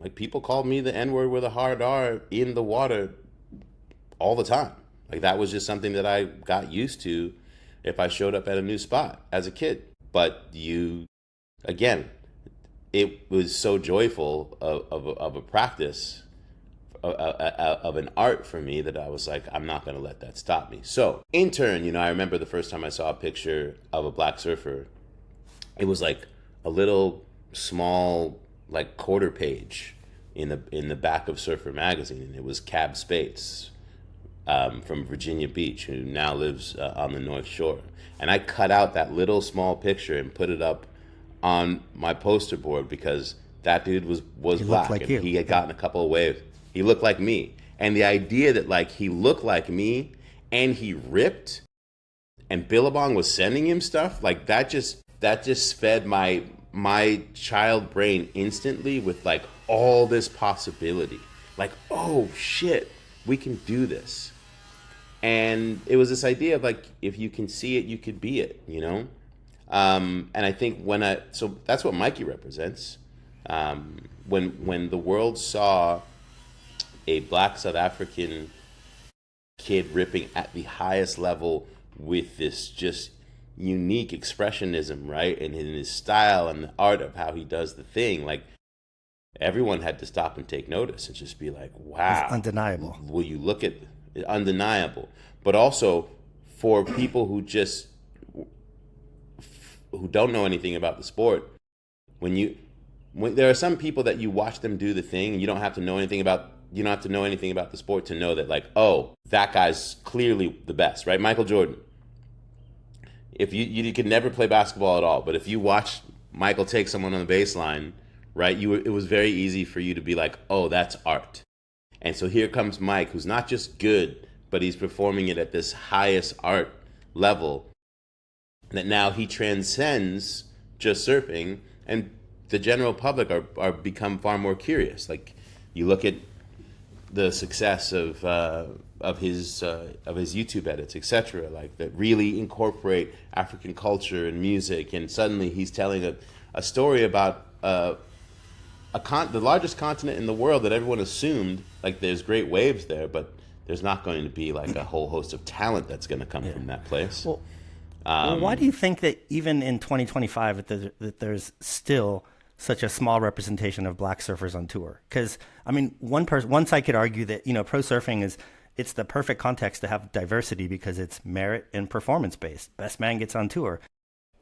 Like, people called me the N word with a hard R in the water all the time. Like, that was just something that I got used to if I showed up at a new spot as a kid. But again, it was so joyful of a practice of an art for me that I was like, I'm not going to let that stop me. So, in turn, I remember the first time I saw a picture of a black surfer, it was like a little small, like, quarter page in the back of Surfer magazine, and it was Cab Spates, from Virginia Beach, who now lives on the North Shore. And I cut out that little small picture and put it up on my poster board because that dude was He looked black, like and you. he had gotten a couple of waves. He looked like me, and the idea that, like, he looked like me and he ripped, and Billabong was sending him stuff, like, that just fed my child brain instantly with, like, all this possibility. Like, oh shit, we can do this. And it was this idea of, like, if you can see it, you could be it, And I think so that's what Mikey represents. When the world saw a black South African kid ripping at the highest level with this just unique expressionism, right? And in his style and the art of how he does the thing, like, everyone had to stop and take notice and just be like, wow. It's undeniable. Will you look at it? Undeniable. But also, for people who don't know anything about the sport, when there are some people that you watch them do the thing, and you don't have to know anything about the sport to know that, like, oh, that guy's clearly the best, right? Michael Jordan. If you could never play basketball at all, but if you watch Michael take someone on the baseline, right, it was very easy for you to be like, oh, that's art. And so here comes Mike, who's not just good, but he's performing it at this highest art level, that now he transcends just surfing, and the general public are become far more curious. Like, you look at the success of his YouTube edits, etc., like, that really incorporate African culture and music, and suddenly he's telling a story about the largest continent in the world that everyone assumed, like, there's great waves there, but there's not going to be, like, a whole host of talent that's going to come from that place. Well, why do you think that even in 2025 that there's still such a small representation of black surfers on tour? Because, I mean, one side could argue that, pro surfing it's the perfect context to have diversity because it's merit and performance based. Best man gets on tour.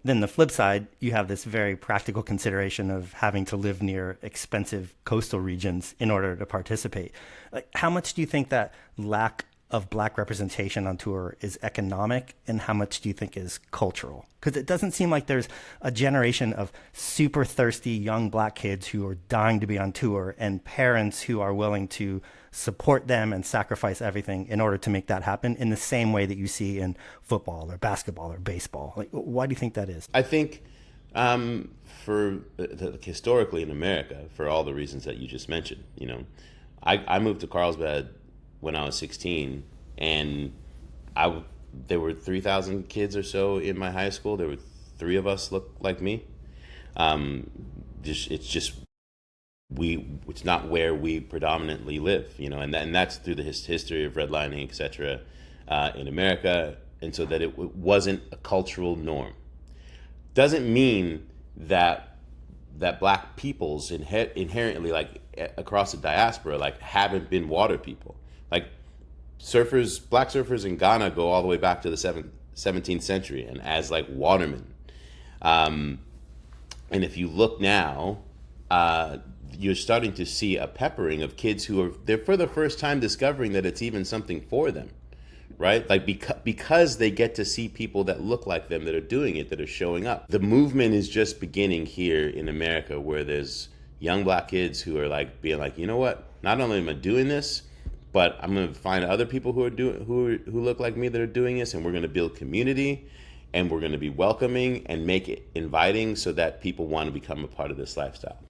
Then the flip side, you have this very practical consideration of having to live near expensive coastal regions in order to participate. Like, how much do you think that lack of black representation on tour is economic, and how much do you think is cultural? Because it doesn't seem like there's a generation of super thirsty young black kids who are dying to be on tour, and parents who are willing to support them and sacrifice everything in order to make that happen in the same way that you see in football or basketball or baseball. Like, why do you think that is? I think historically in America, for all the reasons that you just mentioned, I moved to Carlsbad when I was 16, and there were 3,000 kids or so in my high school. There were 3 of us look like me. It's not where we predominantly live, and that's through the history of redlining, etc., in America, and so that it wasn't a cultural norm. Doesn't mean that black peoples inherently, like, across the diaspora, like, haven't been water people. Like, black surfers in Ghana go all the way back to the 17th century, and as, like, watermen. And if you look now, you're starting to see a peppering of kids they're for the first time discovering that it's even something for them, right? Like, because they get to see people that look like them that are doing it, that are showing up. The movement is just beginning here in America, where there's young black kids who are, like, being like, you know what? Not only am I doing this, but I'm going to find other people who look like me that are doing this, and we're going to build community, and we're going to be welcoming and make it inviting so that people want to become a part of this lifestyle.